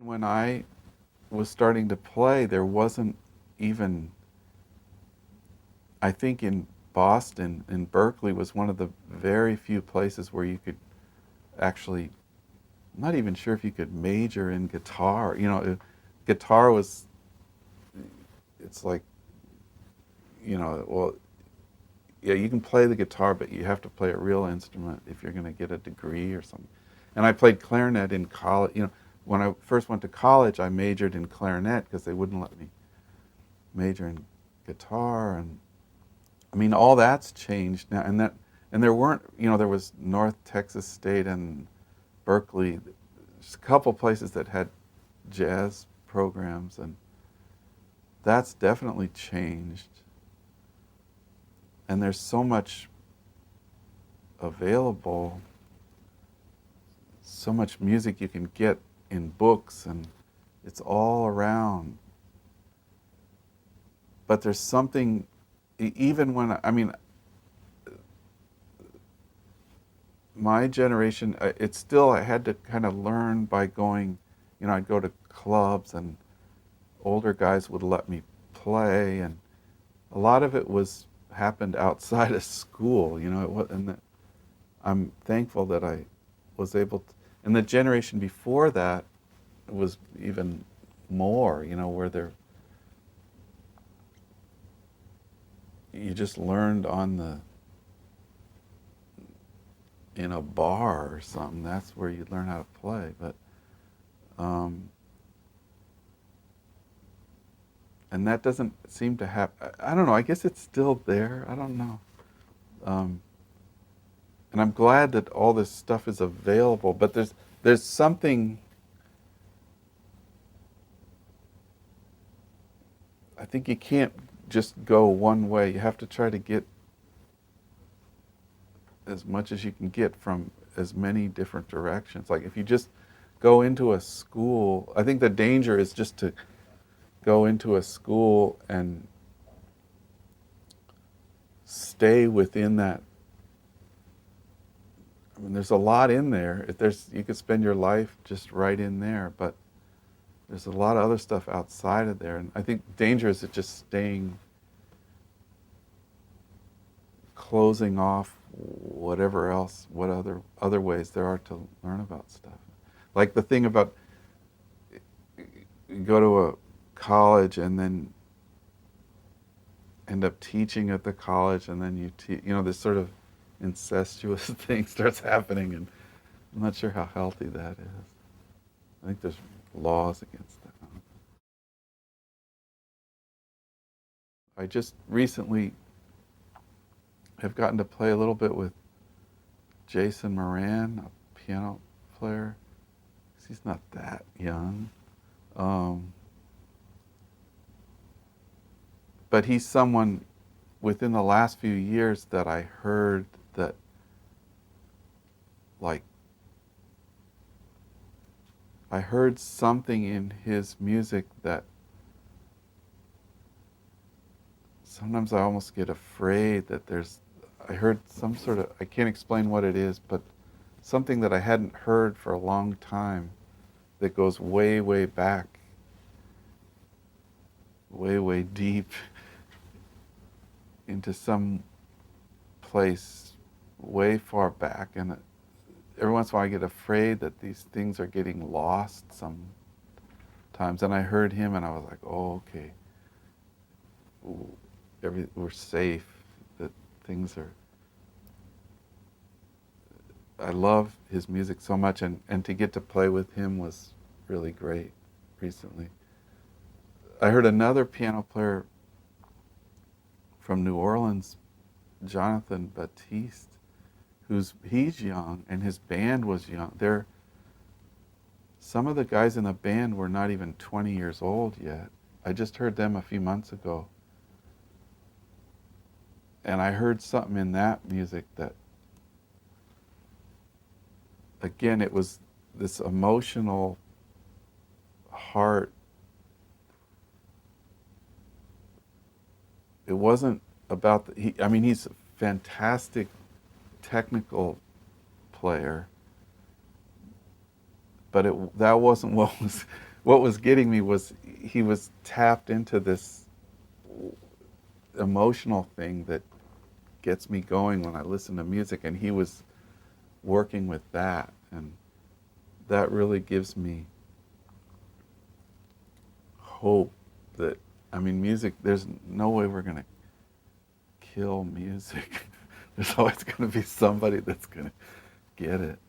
When I was starting to play, there wasn't even, I think in Boston, in Berkeley, was one of the very few places where you could actually, I'm not even sure if you could major in guitar. Guitar was, it's like, well, yeah, you can play the guitar, but you have to play a real instrument if you're going to get a degree or something. And I played clarinet in college. When I first went to college, I majored in clarinet because they wouldn't let me major in guitar. And I mean, all that's changed now. And there weren't, there was North Texas State and Berkeley, just a couple places that had jazz programs, and that's definitely changed. And there's so much available, so much music you can get in books, and it's all around. But there's something, even when, I mean, my generation, it's still, I had to kind of learn by going, I'd go to clubs and older guys would let me play, and a lot of it happened outside of school, and I'm thankful that I was able to, and the generation before that was even more, where you just learned on in a bar or something. That's where you learn how to play. But and that doesn't seem to have. I don't know. I guess it's still there. I don't know. And I'm glad that all this stuff is available. But there's something. I think you can't just go one way. You have to try to get as much as you can get from as many different directions. Like if you just go into a school, I think the danger is just to go into a school and stay within that. I mean, there's a lot in there. You could spend your life just right in there, but there's a lot of other stuff outside of there. And I think danger is just closing off whatever else, what other ways there are to learn about stuff. Like the thing about you go to a college and then end up teaching at the college, and then this sort of incestuous thing starts happening, and I'm not sure how healthy that is. I think there's laws against that. I just recently have gotten to play a little bit with Jason Moran, a piano player. He's not that young. But he's someone within the last few years that I heard that, like, I heard something in his music that sometimes I almost get afraid that I heard some sort of, I can't explain what it is, but something that I hadn't heard for a long time that goes way, way back, way, way deep into some place way far back. And every once in a while I get afraid that these things are getting lost sometimes. And I heard him and I was like, oh, okay. We're safe, that things are. I love his music so much, and to get to play with him was really great recently. I heard another piano player from New Orleans, Jonathan Batiste, he's young, and his band was young. Some of the guys in the band were not even 20 years old yet. I just heard them a few months ago. And I heard something in that music that, again, it was this emotional heart. It wasn't about he's a fantastic technical player, but that wasn't what what was getting me was he was tapped into this emotional thing that gets me going when I listen to music, and he was working with that, and that really gives me hope that, I mean, music, there's no way we're going to kill music. There's always going to be somebody that's going to get it.